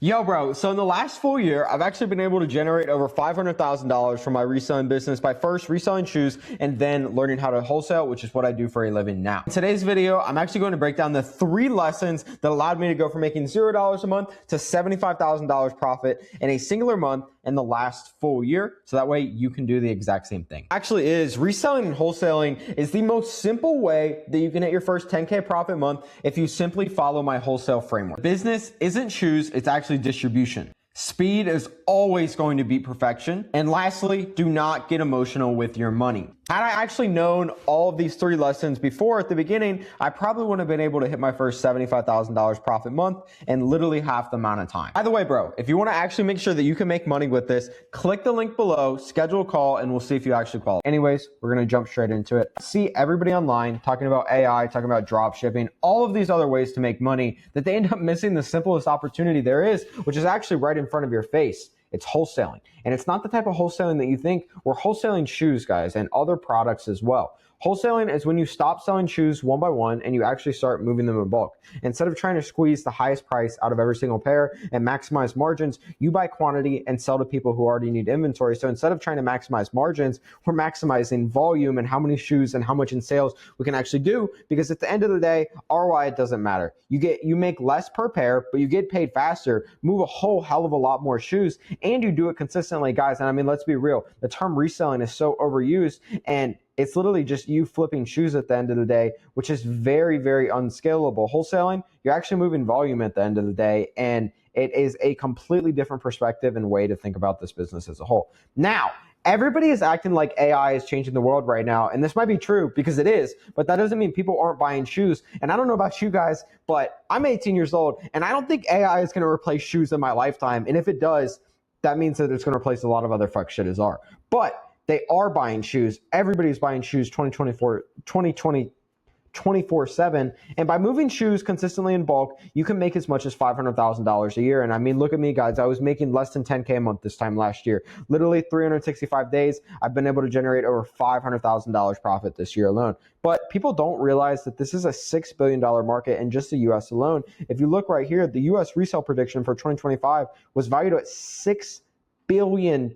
Yo, bro, so in the last full year, I've actually been able to generate over $500,000 from my reselling business by first reselling shoes and then learning how to wholesale, which is what I do for a living now. In today's video, I'm actually going to break down the 3 lessons that allowed me to go from making $0 a month to $75,000 profit in a singular month in the last full year. So that way you can do the exact same thing. Actually is reselling and wholesaling is the most simple way that you can hit your first 10K profit month if you simply follow my wholesale framework. Business isn't shoes, it's actually distribution. Speed is always going to beat perfection. And lastly, do not get emotional with your money. Had I actually known all of these 3 lessons before at the beginning, I probably wouldn't have been able to hit my first $75,000 profit month in literally half the amount of time. By the way, bro, if you want to actually make sure that you can make money with this, click the link below, schedule a call, and we'll see if you actually qualify. Anyways, we're going to jump straight into it. See everybody online talking about AI, talking about drop shipping, all of these other ways to make money that they end up missing the simplest opportunity there is, which is actually right in front of your face. It's wholesaling. And it's not the type of wholesaling that you think. We're wholesaling shoes, guys, and other products as well. Wholesaling is when you stop selling shoes one by one and you actually start moving them in bulk. Instead of trying to squeeze the highest price out of every single pair and maximize margins, you buy quantity and sell to people who already need inventory. So instead of trying to maximize margins, we're maximizing volume and how many shoes and how much in sales we can actually do, because at the end of the day, ROI, it doesn't matter. You make less per pair, but you get paid faster, move a whole hell of a lot more shoes, and you do it consistently, guys. And I mean, let's be real. The term reselling is so overused, and it's literally just you flipping shoes at the end of the day, which is very, very unscalable. Wholesaling, you're actually moving volume at the end of the day, and it is a completely different perspective and way to think about this business as a whole. Now, everybody is acting like AI is changing the world right now, and this might be true because it is, but that doesn't mean people aren't buying shoes. And I don't know about you guys, but I'm 18 years old, and I don't think AI is going to replace shoes in my lifetime. And if it does, that means that it's going to replace a lot of other fuck shit as are. But they are buying shoes. Everybody's buying shoes 24/7. And by moving shoes consistently in bulk, you can make as much as $500,000 a year. And I mean, look at me, guys. I was making less than 10K a month this time last year. Literally 365 days, I've been able to generate over $500,000 profit this year alone. But people don't realize that this is a $6 billion market in just the US alone. If you look right here, the US resale prediction for 2025 was valued at $6 billion,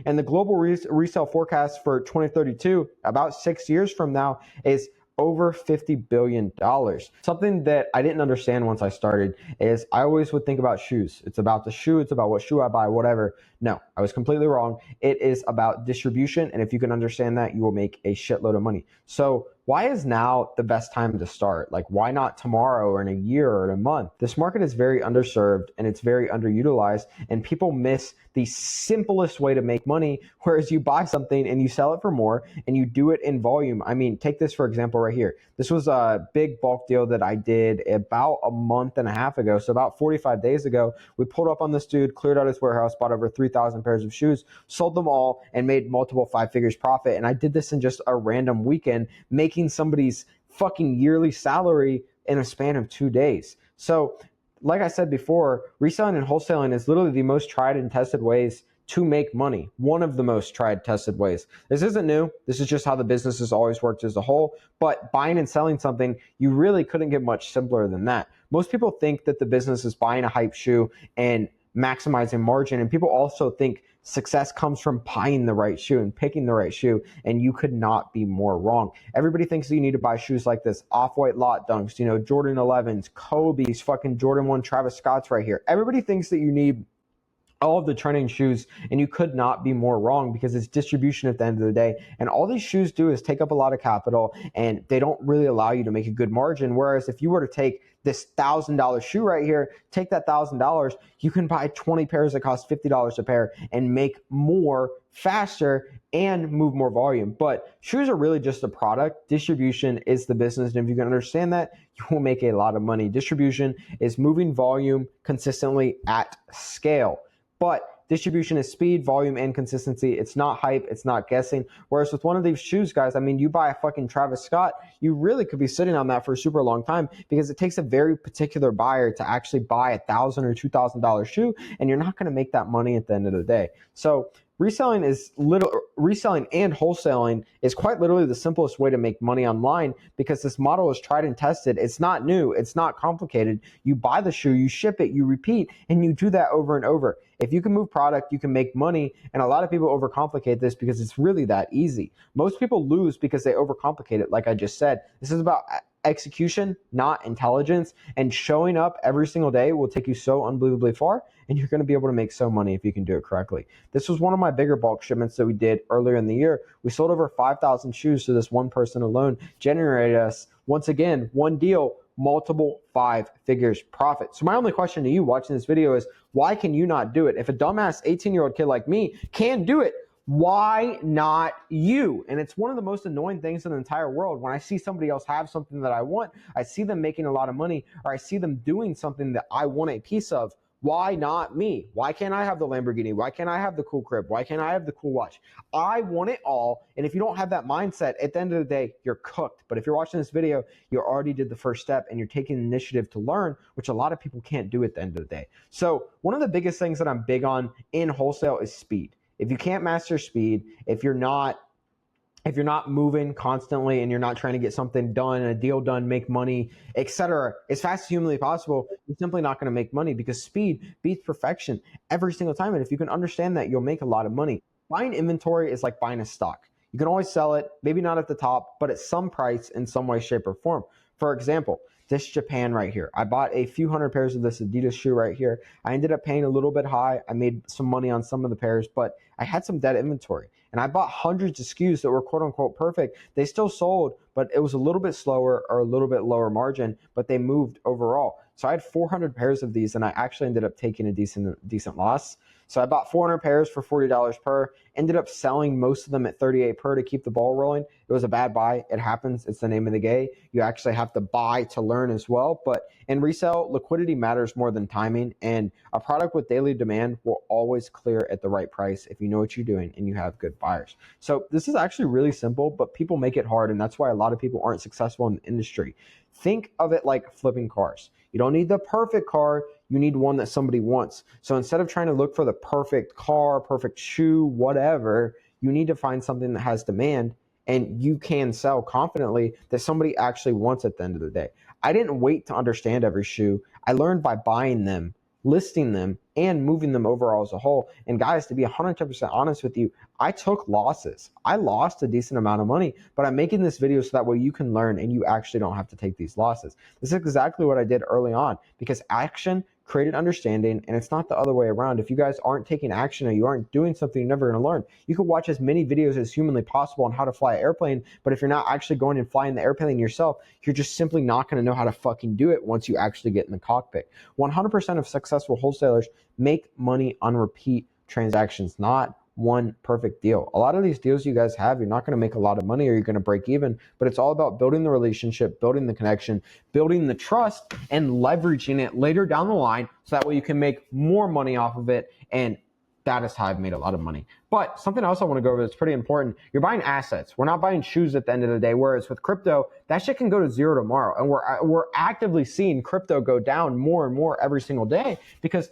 and the global resale forecast for 2032, about 6 years from now, is over $50 billion. Something that I didn't understand once I started is I always would think about shoes. It's about the shoe. It's about what shoe I buy, whatever. No, I was completely wrong. It is about distribution. And if you can understand that, you will make a shitload of money. So why is now the best time to start? Like, why not tomorrow or in a year or in a month? This market is very underserved and it's very underutilized, and people miss the simplest way to make money, whereas you buy something and you sell it for more and you do it in volume. I mean, take this for example right here. This was a big bulk deal that I did about a month and a half ago. So about 45 days ago, we pulled up on this dude, cleared out his warehouse, bought over 3,000 pairs of shoes, sold them all, and made multiple 5 figures profit. And I did this in just a random weekend, making somebody's fucking yearly salary in a span of 2 days. So like I said before, reselling and wholesaling is literally the most tried and tested ways to make money. One of the most tried, tested ways. This isn't new. This is just how the business has always worked as a whole. But buying and selling something, you really couldn't get much simpler than that. Most people think that the business is buying a hype shoe and maximizing margin. And people also think success comes from buying the right shoe and picking the right shoe. And you could not be more wrong. Everybody thinks that you need to buy shoes like this, off-white lot dunks, Jordan 11s, Kobe's, fucking Jordan 1 Travis Scott's right here. Everybody thinks that you need all of the trending shoes, and you could not be more wrong, because it's distribution at the end of the day. And all these shoes do is take up a lot of capital, and they don't really allow you to make a good margin. Whereas if you were to take this $1,000 shoe right here, take that $1,000, you can buy 20 pairs that cost $50 a pair and make more faster and move more volume. But shoes are really just a product. Distribution is the business. And if you can understand that, you will make a lot of money. Distribution is moving volume consistently at scale. But distribution is speed, volume, and consistency. It's not hype. It's not guessing. Whereas with one of these shoes, guys, I mean, you buy a fucking Travis Scott, you really could be sitting on that for a super long time, because it takes a very particular buyer to actually buy $1,000 or $2,000 shoe, and you're not going to make that money at the end of the day. So Reselling and wholesaling is quite literally the simplest way to make money online because this model is tried and tested. It's not new, it's not complicated. You buy the shoe, you ship it, you repeat, and you do that over and over. If you can move product, you can make money, and a lot of people overcomplicate this because it's really that easy. Most people lose because they overcomplicate it, like I just said. This is about execution, not intelligence, and showing up every single day will take you so unbelievably far, and you're going to be able to make so money if you can do it correctly. This was one of my bigger bulk shipments that we did earlier in the year. We sold over 5,000 shoes to this one person alone, generated us, once again, one deal, multiple 5 figures profit. So my only question to you watching this video is, why can you not do it? If a dumbass 18-year-old kid like me can do it, why not you? And it's one of the most annoying things in the entire world. When I see somebody else have something that I want, I see them making a lot of money, or I see them doing something that I want a piece of. Why not me? Why can't I have the Lamborghini? Why can't I have the cool crib? Why can't I have the cool watch? I want it all. And if you don't have that mindset, at the end of the day, you're cooked. But if you're watching this video, you already did the first step and you're taking initiative to learn, which a lot of people can't do at the end of the day. So one of the biggest things that I'm big on in wholesale is speed. If you can't master speed, if you're not moving constantly and you're not trying to get something done, a deal done, make money, etc., as fast as humanly possible, you're simply not going to make money because speed beats perfection every single time. And if you can understand that, you'll make a lot of money. Buying inventory is like buying a stock. You can always sell it, maybe not at the top, but at some price in some way, shape, or form. For example, this Japan right here. I bought a few hundred pairs of this Adidas shoe right here. I ended up paying a little bit high. I made some money on some of the pairs, but I had some dead inventory. And I bought hundreds of SKUs that were quote unquote perfect. They still sold, but it was a little bit slower or a little bit lower margin, but they moved overall. So I had 400 pairs of these and I actually ended up taking a decent loss. So I bought 400 pairs for $40 per, ended up selling most of them at 38 per to keep the ball rolling. It was a bad buy. It happens. It's the name of the game. You actually have to buy to learn as well. But in resale, liquidity matters more than timing, and a product with daily demand will always clear at the right price if you know what you're doing and you have good buyers. So this is actually really simple, but people make it hard, and that's why a lot of people aren't successful in the industry. Think of it like flipping cars. You don't need the perfect car. You need one that somebody wants. So instead of trying to look for the perfect car, perfect shoe, whatever, you need to find something that has demand and you can sell confidently that somebody actually wants at the end of the day. I didn't wait to understand every shoe. I learned by buying them, listing them, and moving them overall as a whole. And guys, to be 110% honest with you, I took losses. I lost a decent amount of money, but I'm making this video so that way you can learn and you actually don't have to take these losses. This is exactly what I did early on because action created understanding, and it's not the other way around. If you guys aren't taking action or you aren't doing something, you're never going to learn. You can watch as many videos as humanly possible on how to fly an airplane, but if you're not actually going and flying the airplane yourself, you're just simply not going to know how to fucking do it once you actually get in the cockpit. 100% of successful wholesalers make money on repeat transactions, not one perfect deal. A lot of these deals you guys have, you're not going to make a lot of money or you're going to break even, but it's all about building the relationship, building the connection, building the trust, and leveraging it later down the line so that way you can make more money off of it. And that is how I've made a lot of money. But something else I want to go over that's pretty important. You're buying assets. We're not buying shoes at the end of the day, whereas with crypto, that shit can go to zero tomorrow. And we're actively seeing crypto go down more and more every single day because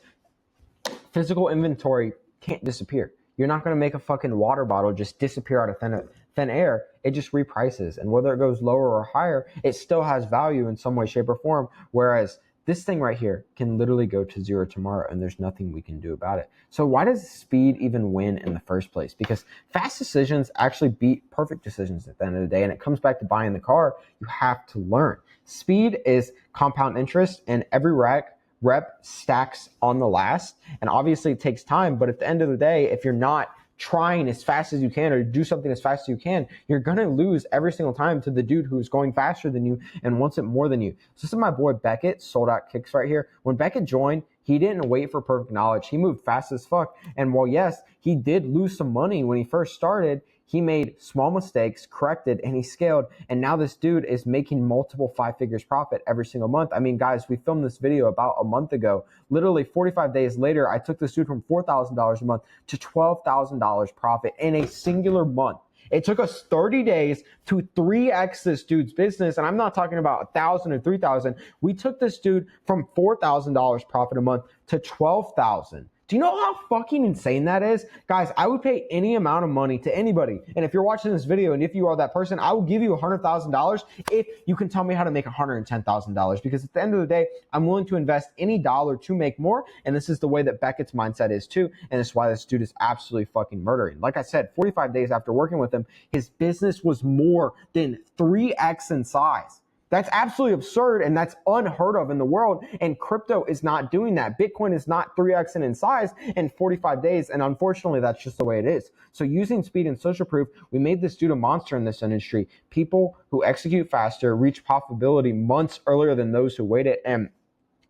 physical inventory can't disappear. You're not going to make a fucking water bottle just disappear out of thin air. It just reprices. And whether it goes lower or higher, it still has value in some way, shape, or form. Whereas this thing right here can literally go to zero tomorrow and there's nothing we can do about it. So why does speed even win in the first place? Because fast decisions actually beat perfect decisions at the end of the day. And it comes back to buying the car. You have to learn. Speed is compound interest, and every rep stacks on the last. And obviously it takes time, but at the end of the day, if you're not trying as fast as you can or do something as fast as you can, you're going to lose every single time to the dude who's going faster than you and wants it more than you. So this is my boy Beckett, sold out kicks right here. When Beckett joined, he didn't wait for perfect knowledge. He moved fast as fuck. And while yes, he did lose some money when he first started, he made small mistakes, corrected, and he scaled. And now this dude is making multiple 5 figures profit every single month. I mean, guys, we filmed this video about a month ago. Literally 45 days later, I took this dude from $4,000 a month to $12,000 profit in a singular month. It took us 30 days to 3x this dude's business. And I'm not talking about 1,000 or 3,000. We took this dude from $4,000 profit a month to $12,000 Do you know how fucking insane that is? Guys, I would pay any amount of money to anybody. And if you're watching this video and if you are that person, I will give you $100,000 if you can tell me how to make $110,000. Because at the end of the day, I'm willing to invest any dollar to make more. And this is the way that Beckett's mindset is too. And this is why this dude is absolutely fucking murdering. Like I said, 45 days after working with him, his business was more than 3x in size. That's absolutely absurd, and that's unheard of in the world, and crypto is not doing that. Bitcoin is not 3x in size in 45 days, and unfortunately, that's just the way it is. So using speed and social proof, we made this dude a monster in this industry. People who execute faster reach profitability months earlier than those who waited, and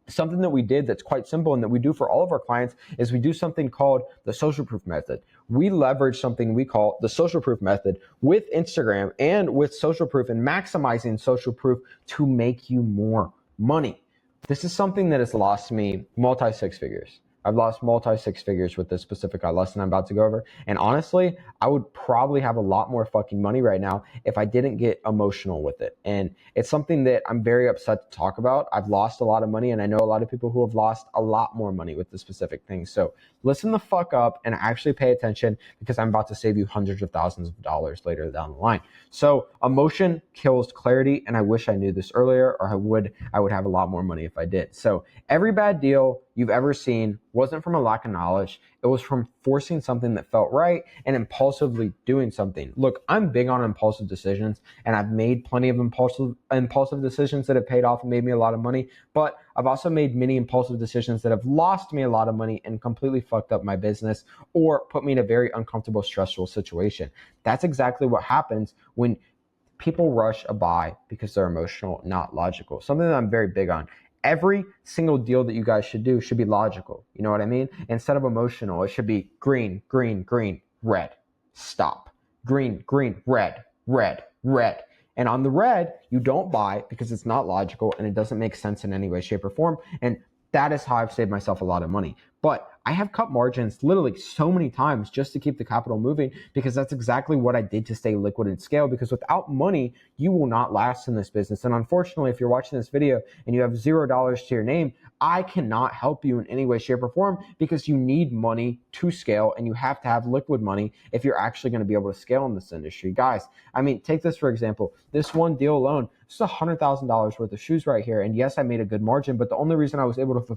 something that we did that's quite simple and that we do for all of our clients is we do something called the social proof method. We leverage something we call the social proof method with Instagram and with social proof and maximizing social proof to make you more money. This is something that has lost me multi six figures. I've lost multi six figures with this specific lesson I'm about to go over. And honestly, I would probably have a lot more fucking money right now if I didn't get emotional with it. And it's something that I'm very upset to talk about. I've lost a lot of money, and I know a lot of people who have lost a lot more money with this specific thing. So listen the fuck up and actually pay attention, because I'm about to save you hundreds of thousands of dollars later down the line. So emotion kills clarity, and I wish I knew this earlier, or I would have a lot more money if I did. So every bad deal you've ever seen wasn't from a lack of knowledge. It was from forcing something that felt right and impulsively doing something. Look, I'm big on impulsive decisions, and I've made plenty of impulsive decisions that have paid off and made me a lot of money, but I've also made many impulsive decisions that have lost me a lot of money and completely fucked up my business or put me in a very uncomfortable, stressful situation. That's exactly what happens when people rush a buy because they're emotional, not logical. Something that I'm very big on. Every single deal that you guys should do should be logical. You know what I mean? Instead of emotional, it should be green, green, green, red, stop. Green, green, red, red, red. And on the red, you don't buy because it's not logical and it doesn't make sense in any way, shape, or form. And that is how I've saved myself a lot of money. But I have cut margins literally so many times just to keep the capital moving, because that's exactly what I did to stay liquid and scale. Because without money, you will not last in this business. And unfortunately, if you're watching this video and you have $0 to your name, I cannot help you in any way, shape, or form, because you need money to scale, and you have to have liquid money if you're actually going to be able to scale in this industry. Guys, I mean, take this for example. This one deal alone, this is $100,000 worth of shoes right here. And yes, I made a good margin, but the only reason I was able to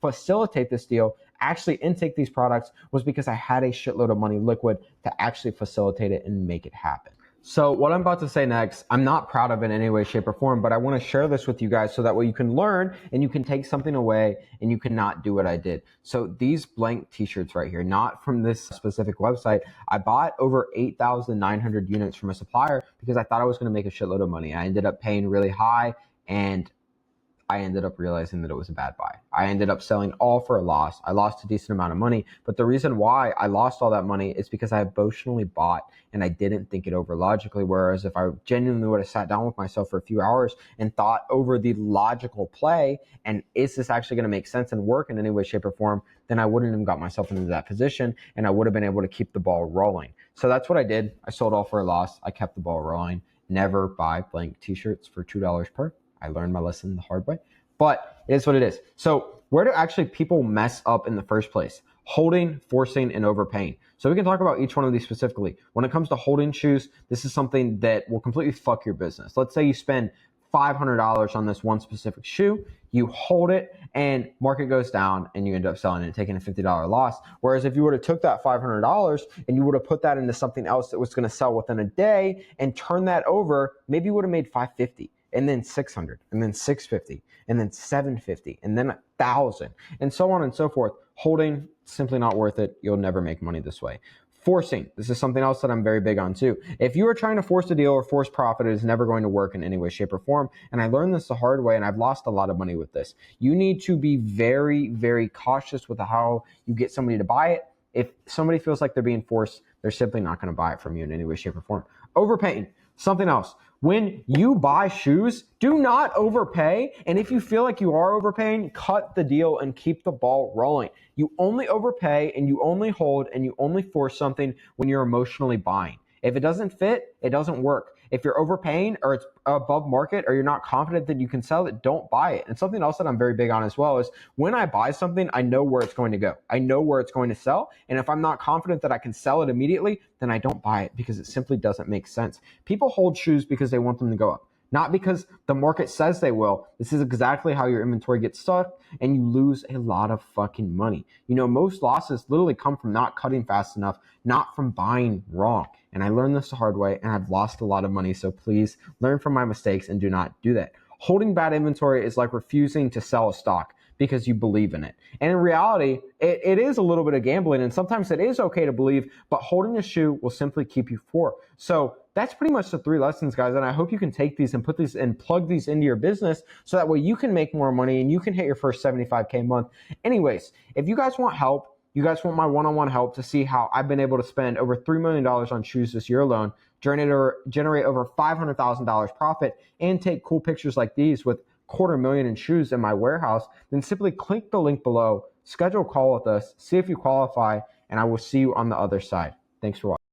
facilitate this deal, actually intake these products, was because I had a shitload of money liquid to actually facilitate it and make it happen. So what I'm about to say next, I'm not proud of it in any way, shape, or form, but I want to share this with you guys so that way you can learn and you can take something away and you cannot do what I did. So these blank t-shirts right here, not from this specific website, I bought over 8,900 units from a supplier because I thought I was going to make a shitload of money. I ended up paying really high, and I ended up realizing that it was a bad buy. I ended up selling all for a loss. I lost a decent amount of money, but the reason why I lost all that money is because I emotionally bought and I didn't think it over logically. Whereas if I genuinely would have sat down with myself for a few hours and thought over the logical play, and is this actually going to make sense and work in any way, shape, or form, then I wouldn't have got myself into that position, and I would have been able to keep the ball rolling. So that's what I did. I sold all for a loss. I kept the ball rolling. Never buy blank t-shirts for $2 per. I learned my lesson the hard way, but it is what it is. So where do actually people mess up in the first place? Holding, forcing, and overpaying. So we can talk about each one of these specifically. When it comes to holding shoes, this is something that will completely fuck your business. Let's say you spend $500 on this one specific shoe, you hold it, and market goes down, and you end up selling it and taking a $50 loss. Whereas if you would have took that $500 and you would have put that into something else that was going to sell within a day and turn that over, maybe you would have made $550. And then 600, and then 650, and then 750, and then 1,000, and so on and so forth. Holding, simply not worth it. You'll never make money this way. Forcing, this is something else that I'm very big on too. If you are trying to force a deal or force profit, it is never going to work in any way, shape, or form. And I learned this the hard way, and I've lost a lot of money with this. You need to be very, very cautious with how you get somebody to buy it. If somebody feels like they're being forced, they're simply not going to buy it from you in any way, shape, or form. Overpaying, something else. When you buy shoes, do not overpay. And if you feel like you are overpaying, cut the deal and keep the ball rolling. You only overpay and you only hold and you only force something when you're emotionally buying. If it doesn't fit, it doesn't work. If you're overpaying or it's above market or you're not confident that you can sell it, don't buy it. And something else that I'm very big on as well is when I buy something, I know where it's going to go. I know where it's going to sell. And if I'm not confident that I can sell it immediately, then I don't buy it because it simply doesn't make sense. People hold shoes because they want them to go up, not because the market says they will. This is exactly how your inventory gets stuck and you lose a lot of fucking money. Most losses literally come from not cutting fast enough, not from buying wrong. And I learned this the hard way and I've lost a lot of money. So please learn from my mistakes and do not do that. Holding bad inventory is like refusing to sell a stock because you believe in it. And in reality, it is a little bit of gambling, and sometimes it is okay to believe, but holding a shoe will simply keep you poor. So that's pretty much the 3 lessons, guys, and I hope you can take these and put these and plug these into your business so that way you can make more money and you can hit your first 75K month. Anyways, if you guys want help, you guys want my one-on-one help to see how I've been able to spend over $3 million on shoes this year alone, generate over $500,000 profit, and take cool pictures like these with $250,000 in shoes in my warehouse, then simply click the link below, schedule a call with us, see if you qualify, and I will see you on the other side. Thanks for watching.